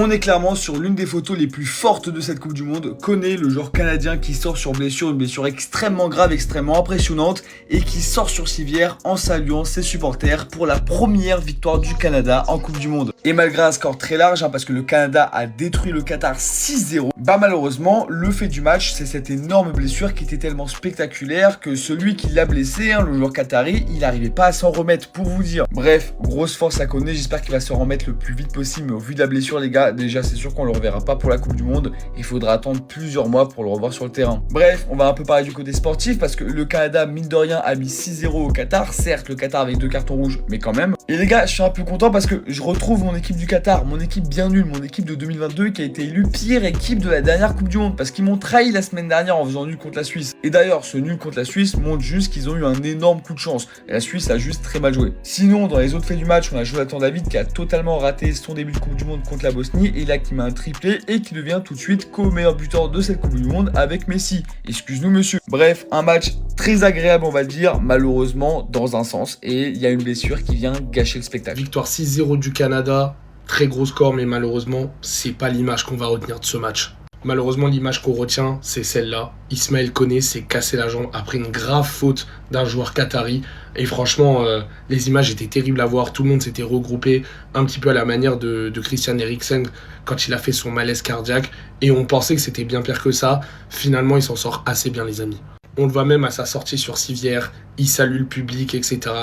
On est clairement sur l'une des photos les plus fortes de cette Coupe du Monde. Koné, le joueur canadien qui sort sur blessure, une blessure extrêmement grave, extrêmement impressionnante, et qui sort sur civière en saluant ses supporters pour la première victoire du Canada en Coupe du Monde. Et malgré un score très large, parce que le Canada a détruit le Qatar 6-0, malheureusement, le fait du match, c'est cette énorme blessure qui était tellement spectaculaire que celui qui l'a blessé, le joueur qatari, il n'arrivait pas à s'en remettre, pour vous dire. Bref, grosse force à Koné, j'espère qu'il va se remettre le plus vite possible, mais au vu de la blessure, les gars, déjà c'est sûr qu'on le reverra pas pour la Coupe du Monde, il faudra attendre plusieurs mois pour le revoir sur le terrain. Bref, on va un peu parler du côté sportif, parce que le Canada, mine de rien, a mis 6-0 au Qatar, certes le Qatar avec 2 cartons rouges, mais quand même. Et les gars, je suis un peu content parce que je retrouve mon équipe du Qatar, mon équipe bien nulle, mon équipe de 2022 qui a été élue pire équipe de la dernière Coupe du Monde, parce qu'ils m'ont trahi la semaine dernière en faisant nul contre la Suisse. Et d'ailleurs, ce nul contre la Suisse montre juste qu'ils ont eu un énorme coup de chance. Et la Suisse a juste très mal joué. Sinon, dans les autres faits du match, on a Jonathan David qui a totalement raté son début de Coupe du Monde contre la Bosnie, et là qui met un triplé et qui devient tout de suite co-meilleur buteur de cette Coupe du Monde avec Messi. Excuse-nous monsieur. Bref, un match très agréable on va le dire, malheureusement dans un sens, et il y a une blessure qui vient gâcher le spectacle. Victoire 6-0 du Canada, très gros score, mais malheureusement, c'est pas l'image qu'on va retenir de ce match. Malheureusement, l'image qu'on retient, c'est celle-là. Ismaël Koné s'est cassé la jambe après une grave faute d'un joueur qatari. Et franchement, les images étaient terribles à voir. Tout le monde s'était regroupé un petit peu à la manière de Christian Eriksen quand il a fait son malaise cardiaque. Et on pensait que c'était bien pire que ça. Finalement, il s'en sort assez bien, les amis. On le voit même à sa sortie sur civière. Il salue le public, etc.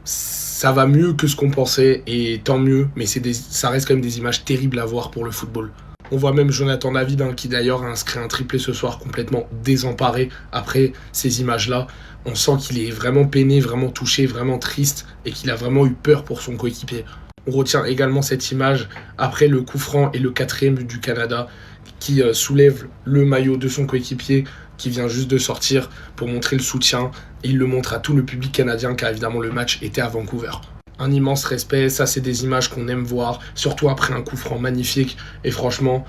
Ça va mieux que ce qu'on pensait, et tant mieux. Mais ça reste quand même des images terribles à voir pour le football. On voit même Jonathan David qui d'ailleurs a inscrit un triplé ce soir, complètement désemparé après ces images-là. On sent qu'il est vraiment peiné, vraiment touché, vraiment triste, et qu'il a vraiment eu peur pour son coéquipier. On retient également cette image après le coup franc et le 4e but du Canada qui soulève le maillot de son coéquipier qui vient juste de sortir pour montrer le soutien. Et il le montre à tout le public canadien car évidemment le match était à Vancouver. Un immense respect, ça c'est des images qu'on aime voir, surtout après un coup franc magnifique. Et franchement,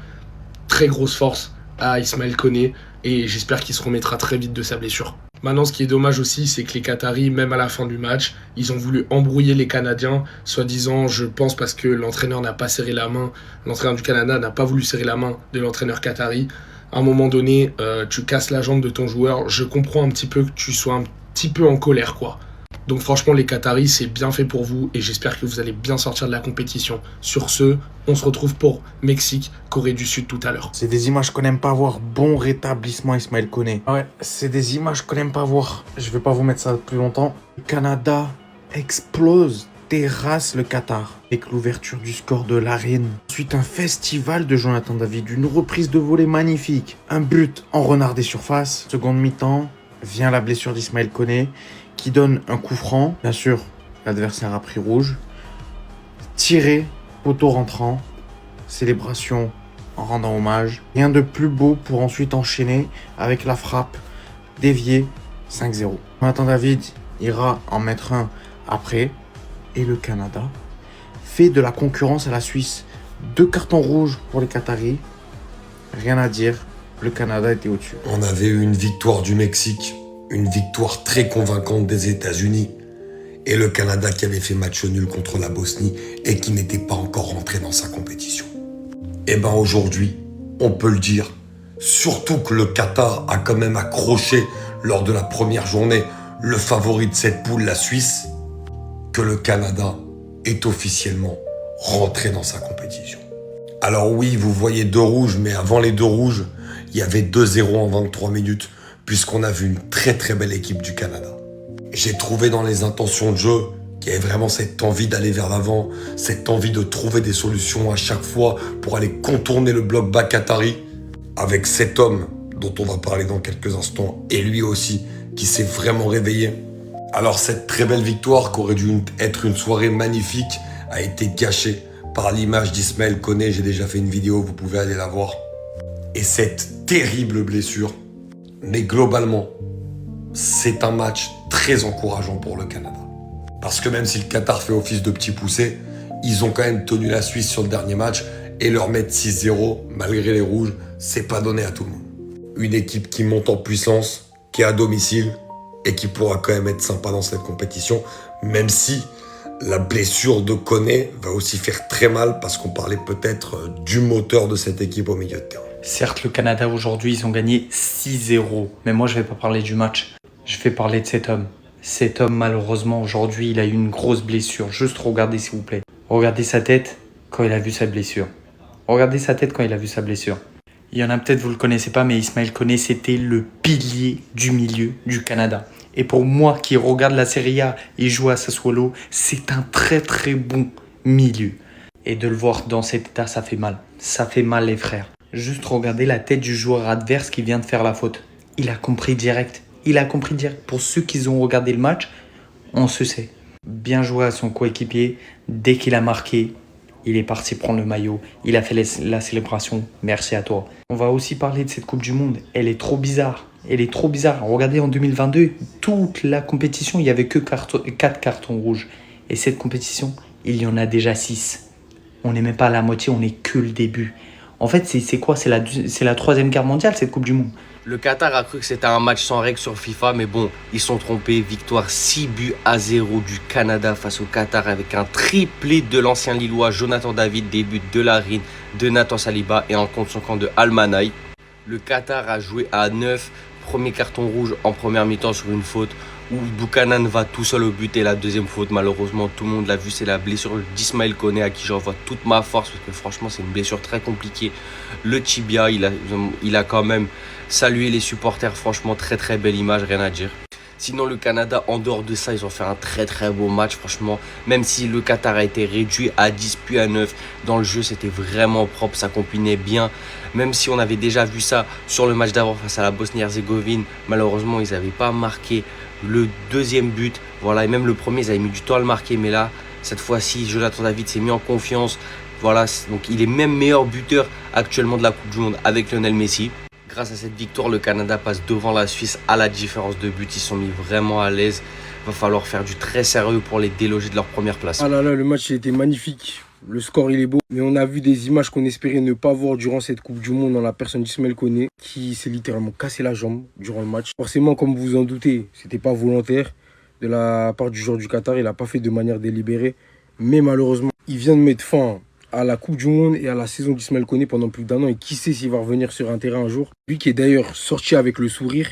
très grosse force à Ismaël Koné, et j'espère qu'il se remettra très vite de sa blessure. Maintenant, ce qui est dommage aussi, c'est que les Qataris, même à la fin du match, ils ont voulu embrouiller les Canadiens, soi-disant, je pense parce que l'entraîneur n'a pas serré la main, l'entraîneur du Canada n'a pas voulu serrer la main de l'entraîneur qatari. À un moment donné, tu casses la jambe de ton joueur, je comprends un petit peu que tu sois un petit peu en colère, quoi. Donc franchement, les Qataris, c'est bien fait pour vous, et j'espère que vous allez bien sortir de la compétition. Sur ce, on se retrouve pour Mexique, Corée du Sud tout à l'heure. C'est des images qu'on n'aime pas voir. Bon rétablissement, Ismaël Koné. Ouais, c'est des images qu'on n'aime pas voir. Je vais pas vous mettre ça plus longtemps. Le Canada explose, terrasse le Qatar avec l'ouverture du score de Larin. Ensuite, un festival de Jonathan David, une reprise de volée magnifique, un but en renard des surfaces. Seconde mi-temps, vient la blessure d'Ismaël Koné qui donne un coup franc. Bien sûr, l'adversaire a pris rouge. Tiré, poteau rentrant, célébration en rendant hommage. Rien de plus beau pour ensuite enchaîner avec la frappe déviée 5-0. Jonathan David ira en mettre un après. Et le Canada fait de la concurrence à la Suisse. 2 cartons rouges pour les Qataris. Rien à dire, le Canada était au-dessus. On avait eu une victoire du Mexique, une victoire très convaincante des États-Unis, et le Canada qui avait fait match nul contre la Bosnie et qui n'était pas encore rentré dans sa compétition. Et ben aujourd'hui, on peut le dire, surtout que le Qatar a quand même accroché lors de la première journée le favori de cette poule, la Suisse, que le Canada est officiellement rentré dans sa compétition. Alors oui, vous voyez 2 rouges, mais avant les 2 rouges, il y avait 2-0 en 23 minutes, puisqu'on a vu une très très belle équipe du Canada. J'ai trouvé dans les intentions de jeu qu'il y avait vraiment cette envie d'aller vers l'avant, cette envie de trouver des solutions à chaque fois pour aller contourner le bloc bas qatari, avec cet homme dont on va parler dans quelques instants, et lui aussi, qui s'est vraiment réveillé. Alors cette très belle victoire, qui aurait dû être une soirée magnifique, a été gâchée par l'image d'Ismaël Koné. J'ai déjà fait une vidéo, vous pouvez aller la voir. Et cette terrible blessure. Mais globalement, c'est un match très encourageant pour le Canada. Parce que même si le Qatar fait office de petit poussé, ils ont quand même tenu la Suisse sur le dernier match, et leur mettre 6-0, malgré les rouges, c'est pas donné à tout le monde. Une équipe qui monte en puissance, qui est à domicile, et qui pourra quand même être sympa dans cette compétition, même si La blessure de Koné va aussi faire très mal parce qu'on parlait peut-être du moteur de cette équipe au milieu de terrain. Certes, le Canada aujourd'hui, ils ont gagné 6-0. Mais moi, je vais pas parler du match. Je vais parler de cet homme. Cet homme, malheureusement, aujourd'hui, il a eu une grosse blessure. Juste regardez, s'il vous plaît. Regardez sa tête quand il a vu sa blessure. Regardez sa tête quand il a vu sa blessure. Il y en a peut-être, vous le connaissez pas, mais Ismaël Koné, c'était le pilier du milieu du Canada. Et pour moi, qui regarde la Serie A et joue à Sassuolo, c'est un très très bon milieu. Et de le voir dans cet état, ça fait mal. Ça fait mal, les frères. Juste regardez la tête du joueur adverse qui vient de faire la faute. Il a compris direct. Il a compris direct. Pour ceux qui ont regardé le match, on se sait. Bien joué à son coéquipier. Dès qu'il a marqué, il est parti prendre le maillot. Il a fait la célébration. Merci à toi. On va aussi parler de cette Coupe du Monde. Elle est trop bizarre. Elle est trop bizarre. Regardez, en 2022, toute la compétition, il n'y avait que 4 cartons rouges. Et cette compétition, il y en a déjà 6. On n'est même pas à la moitié, on n'est que le début. En fait, c'est quoi? C'est la Troisième Guerre mondiale, cette Coupe du Monde. Le Qatar a cru que c'était un match sans règles sur FIFA, mais bon, ils sont trompés. Victoire 6-0 du Canada face au Qatar avec un triplé de l'ancien Lillois Jonathan David, des buts de Larin, de Nathan Saliba et un contre son camp de Almanaï. Le Qatar a joué à 9, premier carton rouge en première mi-temps sur une faute où Buchanan va tout seul au but et la deuxième faute, malheureusement, tout le monde l'a vu, c'est la blessure d'Ismaël Koné à qui j'envoie toute ma force parce que franchement, c'est une blessure très compliquée. Le tibia, il a quand même salué les supporters, franchement, très très belle image, rien à dire. Sinon, le Canada, en dehors de ça, ils ont fait un très très beau match, franchement. Même si le Qatar a été réduit à 10 puis à 9, dans le jeu, c'était vraiment propre, ça combinait bien. Même si on avait déjà vu ça sur le match d'avant face à la Bosnie-Herzégovine, malheureusement, ils n'avaient pas marqué le deuxième but. Voilà, et même le premier, ils avaient mis du temps à le marquer. Mais là, cette fois-ci, Jonathan David s'est mis en confiance. Voilà, donc il est même meilleur buteur actuellement de la Coupe du Monde avec Lionel Messi. Grâce à cette victoire, le Canada passe devant la Suisse à la différence de but. Ils sont mis vraiment à l'aise. Il va falloir faire du très sérieux pour les déloger de leur première place. Ah là là, le match il était magnifique. Le score il est beau. Mais on a vu des images qu'on espérait ne pas voir durant cette Coupe du Monde dans la personne d'Ismaël Koné qui s'est littéralement cassé la jambe durant le match. Forcément, comme vous vous en doutez, c'était pas volontaire de la part du joueur du Qatar. Il n'a pas fait de manière délibérée. Mais malheureusement, il vient de mettre fin à la Coupe du Monde et à la saison d'Ismaël Koné pendant plus d'1 an. Et qui sait s'il va revenir sur un terrain un jour. Lui qui est d'ailleurs sorti avec le sourire.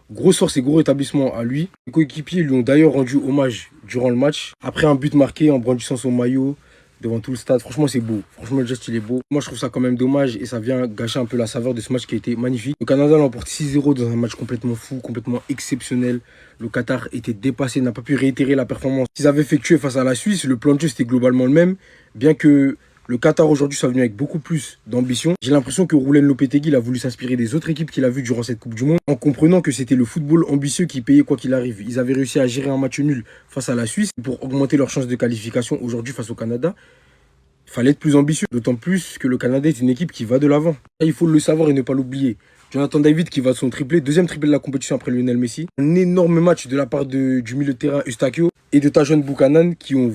Grosse force et gros rétablissement à lui. Les coéquipiers lui ont d'ailleurs rendu hommage durant le match. Après un but marqué en brandissant son maillot devant tout le stade. Franchement, c'est beau. Franchement, le geste, il est beau. Moi, je trouve ça quand même dommage et ça vient gâcher un peu la saveur de ce match qui a été magnifique. Le Canada l'emporte 6-0 dans un match complètement fou, complètement exceptionnel. Le Qatar était dépassé, n'a pas pu réitérer la performance qu'ils avaient effectuée face à la Suisse. Le plan de jeu, c'était globalement le même, bien que le Qatar aujourd'hui soit venu avec beaucoup plus d'ambition. J'ai l'impression que Roulen Lopetegui a voulu s'inspirer des autres équipes qu'il a vues durant cette Coupe du Monde en comprenant que c'était le football ambitieux qui payait quoi qu'il arrive. Ils avaient réussi à gérer un match nul face à la Suisse pour augmenter leurs chances de qualification aujourd'hui face au Canada. Il fallait être plus ambitieux, d'autant plus que le Canada est une équipe qui va de l'avant. Il faut le savoir et ne pas l'oublier. Jonathan David qui va de son triplé, deuxième triplé de la compétition après Lionel Messi. Un énorme match de la part du milieu de terrain Eustáquio et de Tajon Buchanan qui ont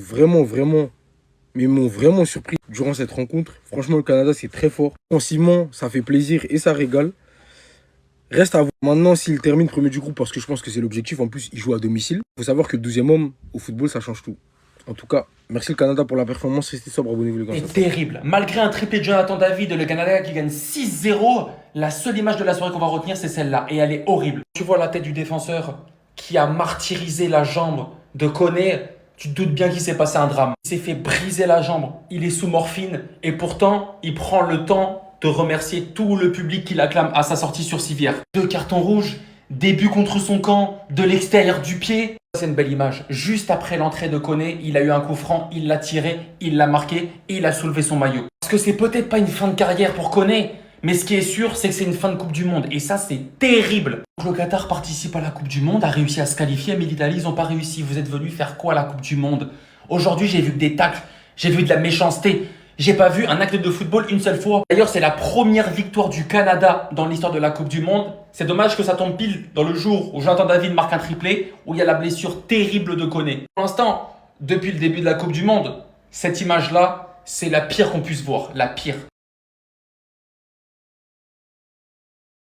m'ont vraiment surpris durant cette rencontre. Franchement, le Canada, c'est très fort. Offensivement, ça fait plaisir et ça régale. Reste à voir maintenant s'il termine premier du groupe, parce que je pense que c'est l'objectif. En plus, il joue à domicile. Il faut savoir que le 12e homme au football, ça change tout. En tout cas, merci le Canada pour la performance. Restez sobre, abonnez-vous les gars. C'est terrible. Malgré un triplé de Jonathan David, le Canada qui gagne 6-0, la seule image de la soirée qu'on va retenir, c'est celle-là. Et elle est horrible. Tu vois la tête du défenseur qui a martyrisé la jambe de Koné. Tu te doutes bien qu'il s'est passé un drame. Il s'est fait briser la jambe. Il est sous morphine. Et pourtant, il prend le temps de remercier tout le public qui l'acclame à sa sortie sur civière. 2 cartons rouges, début contre son camp, de l'extérieur du pied. C'est une belle image. Juste après l'entrée de Koné, il a eu un coup franc, il l'a tiré, il l'a marqué et il a soulevé son maillot. Parce que c'est peut-être pas une fin de carrière pour Koné, mais ce qui est sûr, c'est que c'est une fin de Coupe du Monde. Et ça, c'est terrible. Donc, le Qatar participe à la Coupe du Monde, a réussi à se qualifier, mais l'Italie, ils n'ont pas réussi. Vous êtes venus faire quoi à la Coupe du Monde? Aujourd'hui, j'ai vu que des tacles, j'ai vu de la méchanceté. J'ai pas vu un acte de football une seule fois. D'ailleurs, c'est la première victoire du Canada dans l'histoire de la Coupe du Monde. C'est dommage que ça tombe pile dans le jour où Jonathan David marque un triplé, où il y a la blessure terrible de Koné. Pour l'instant, depuis le début de la Coupe du Monde, cette image-là, c'est la pire qu'on puisse voir. La pire.